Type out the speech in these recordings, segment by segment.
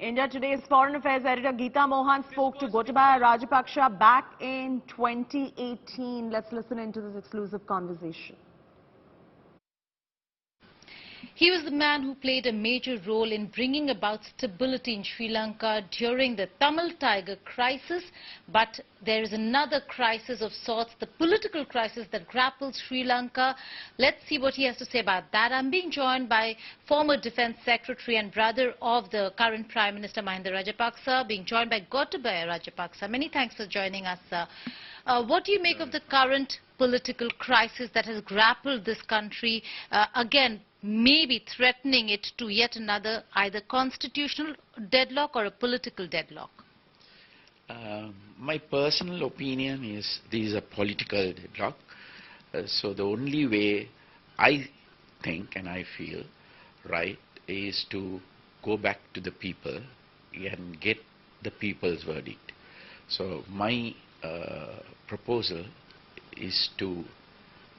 India Today's Foreign Affairs editor Geeta Mohan spoke to Gotabaya Rajapaksa back in 2018. Let's listen into this exclusive conversation. He was the man who played a major role in bringing about stability in Sri Lanka during the Tamil Tiger crisis. But there is another crisis of sorts, the political crisis that grapples Sri Lanka. Let's see what he has to say about that. I'm being joined by former Defence Secretary and brother of the current Prime Minister Mahinda Rajapaksa, being joined by Gotabaya Rajapaksa. Many thanks for joining us, sir. What do you make of the current political crisis that has grappled this country, again, maybe threatening it to yet another either constitutional deadlock or a political deadlock? My personal opinion is this is a political deadlock. So the only way I think and I feel right is to go back to the people and get the people's verdict. So my proposal is to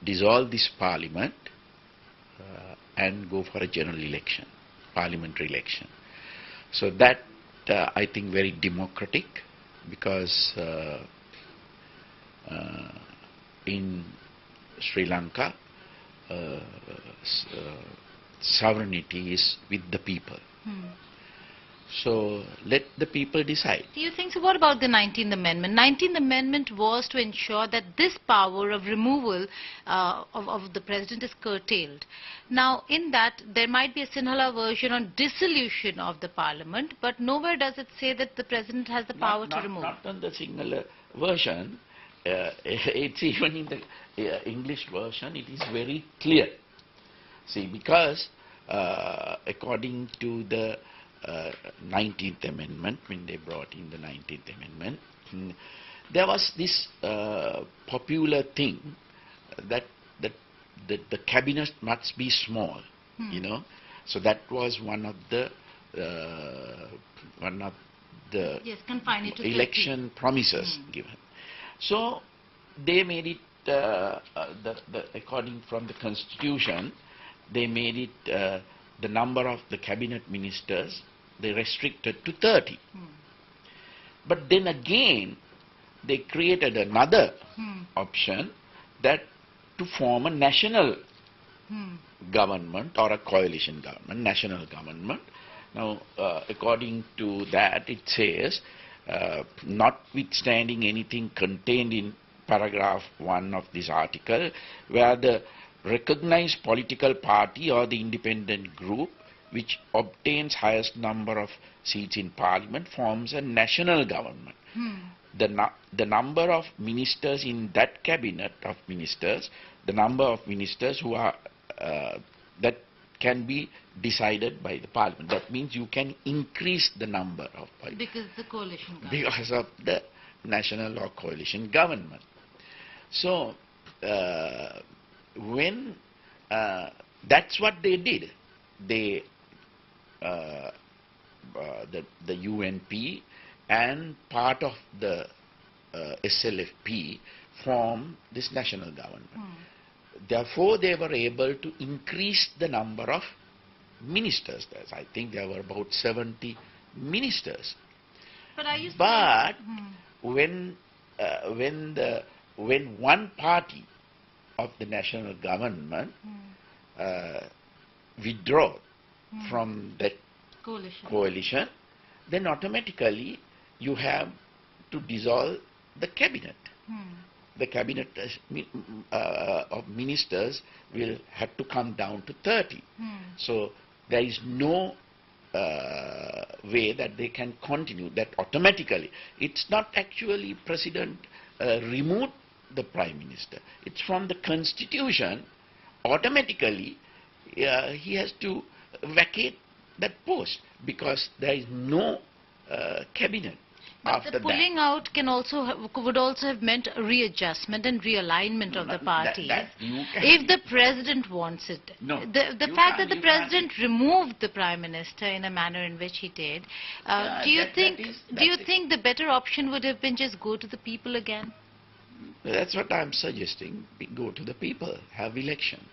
dissolve this parliament and go for a general election, parliamentary election. So that I think very democratic, because in Sri Lanka sovereignty is with the people. So let the people decide. Do you think so? What about the 19th Amendment? 19th Amendment was to ensure that this power of removal of the president is curtailed. Now, in that, there might be a Sinhala version on dissolution of the parliament, but nowhere does it say that the president has the power to remove. Not on the Sinhala version. It's even in the English version, it is very clear. See, because according to the 19th Amendment, when they brought in the 19th Amendment, there was this popular thing that the cabinet must be small, you know. So that was one of the yes, confine it to election 30 promises given. So they made it according from the Constitution, they made it the number of the cabinet ministers, they restricted to 30. But then again, they created another option, that to form a national government or a coalition government, national government. Now, according to that, it says, notwithstanding anything contained in paragraph 1 of this article, where the recognized political party or the independent group which obtains highest number of seats in parliament forms a national government. The number of ministers in that cabinet of ministers, the number of ministers who are that can be decided by the parliament. That means you can increase the number of because the coalition government. Because of the national or coalition government. So when that's what they did, they the UNP and part of the SLFP formed this national government. Therefore, they were able to increase the number of ministers. I think there were about 70 ministers. But when one party of the national government withdraw from that coalition, then automatically you have to dissolve the cabinet. The cabinet of ministers will have to come down to 30. So there is no way that they can continue that automatically. It's not actually president removed the prime minister. It's from the constitution. Automatically he has to vacate that post because there is no cabinet. But the pulling out can would also have meant a readjustment and realignment of the party. If the president wants it. No, the fact that the president removed the prime minister in a manner in which he did, do you think the better option would have been just go to the people again? That's what I'm suggesting. Go to the people, have election.